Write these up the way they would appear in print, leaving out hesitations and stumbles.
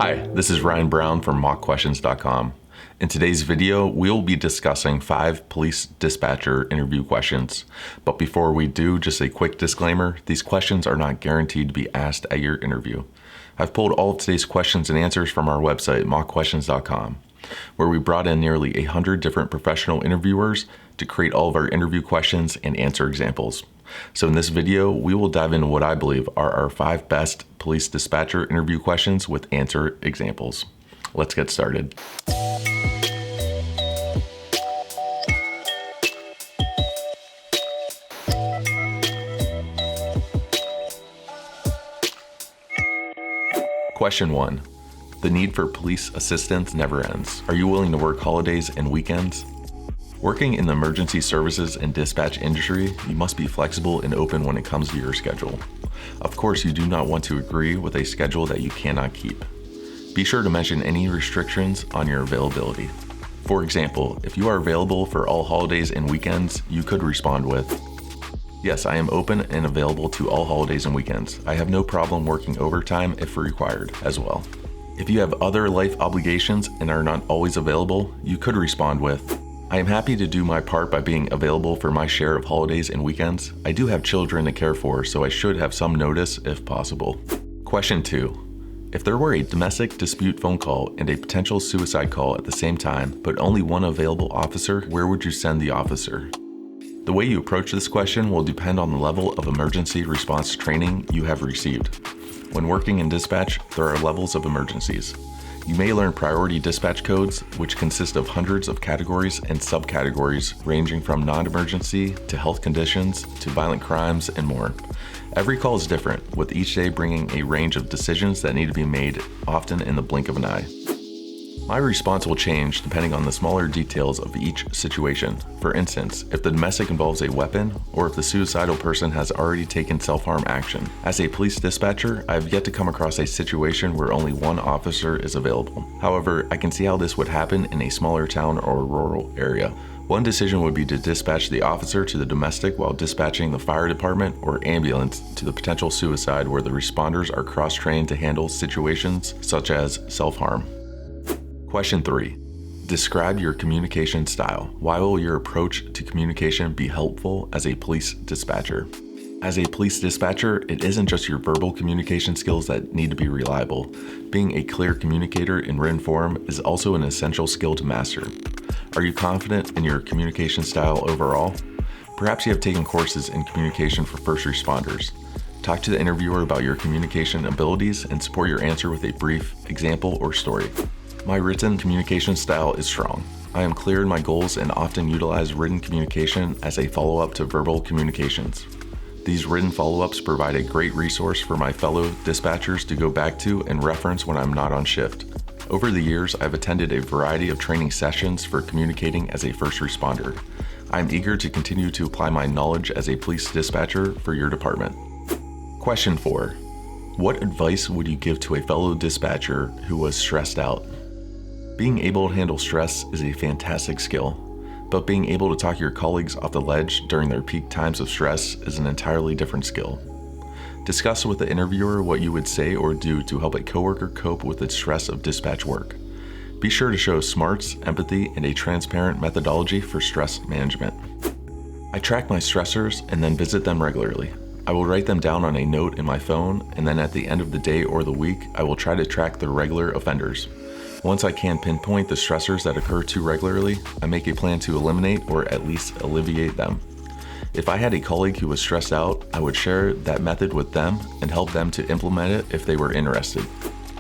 Hi, this is Ryan Brown from mockquestions.com. In today's video, we'll be discussing 5 police dispatcher interview questions. But before we do, just a quick disclaimer, these questions are not guaranteed to be asked at your interview. I've pulled all of today's questions and answers from our website, mockquestions.com, where we brought in nearly 100 different professional interviewers to create all of our interview questions and answer examples. So in this video, we will dive into what I believe are our 5 best police dispatcher interview questions with answer examples. Let's get started. Question 1. The need for police assistance never ends. Are you willing to work holidays and weekends? Working in the emergency services and dispatch industry, you must be flexible and open when it comes to your schedule. Of course, you do not want to agree with a schedule that you cannot keep. Be sure to mention any restrictions on your availability. For example, if you are available for all holidays and weekends, you could respond with, "Yes, I am open and available to all holidays and weekends. I have no problem working overtime if required," as well. If you have other life obligations and are not always available, you could respond with, "I am happy to do my part by being available for my share of holidays and weekends. I do have children to care for, so I should have some notice if possible." Question 2. If there were a domestic dispute phone call and a potential suicide call at the same time, but only one available officer, where would you send the officer? The way you approach this question will depend on the level of emergency response training you have received. When working in dispatch, there are levels of emergencies. You may learn priority dispatch codes, which consist of hundreds of categories and subcategories ranging from non-emergency to health conditions to violent crimes and more. Every call is different, with each day bringing a range of decisions that need to be made, often in the blink of an eye. My response will change depending on the smaller details of each situation. For instance, if the domestic involves a weapon, or if the suicidal person has already taken self-harm action. As a police dispatcher, I have yet to come across a situation where only one officer is available. However, I can see how this would happen in a smaller town or rural area. One decision would be to dispatch the officer to the domestic while dispatching the fire department or ambulance to the potential suicide, where the responders are cross-trained to handle situations such as self-harm. Question 3. Describe your communication style. Why will your approach to communication be helpful as a police dispatcher? As a police dispatcher, it isn't just your verbal communication skills that need to be reliable. Being a clear communicator in written form is also an essential skill to master. Are you confident in your communication style overall? Perhaps you have taken courses in communication for first responders. Talk to the interviewer about your communication abilities and support your answer with a brief example or story. My written communication style is strong. I am clear in my goals and often utilize written communication as a follow-up to verbal communications. These written follow-ups provide a great resource for my fellow dispatchers to go back to and reference when I'm not on shift. Over the years, I've attended a variety of training sessions for communicating as a first responder. I'm eager to continue to apply my knowledge as a police dispatcher for your department. Question 4. What advice would you give to a fellow dispatcher who was stressed out? Being able to handle stress is a fantastic skill, but being able to talk your colleagues off the ledge during their peak times of stress is an entirely different skill. Discuss with the interviewer what you would say or do to help a coworker cope with the stress of dispatch work. Be sure to show smarts, empathy, and a transparent methodology for stress management. I track my stressors and then visit them regularly. I will write them down on a note in my phone, and then at the end of the day or the week, I will try to track the regular offenders. Once I can pinpoint the stressors that occur too regularly, I make a plan to eliminate or at least alleviate them. If I had a colleague who was stressed out, I would share that method with them and help them to implement it if they were interested.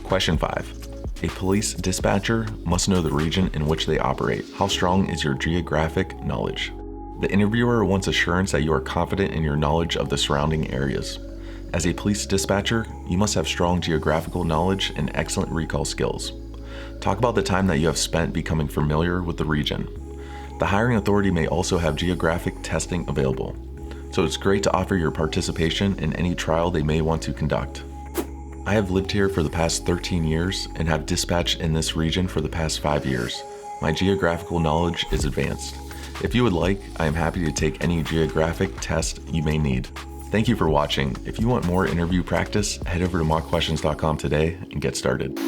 Question 5. A police dispatcher must know the region in which they operate. How strong is your geographic knowledge? The interviewer wants assurance that you are confident in your knowledge of the surrounding areas. As a police dispatcher, you must have strong geographical knowledge and excellent recall skills. Talk about the time that you have spent becoming familiar with the region. The hiring authority may also have geographic testing available, so it's great to offer your participation in any trial they may want to conduct. I have lived here for the past 13 years and have dispatched in this region for the past 5 years. My geographical knowledge is advanced. If you would like, I am happy to take any geographic test you may need. Thank you for watching. If you want more interview practice, head over to mockquestions.com today and get started.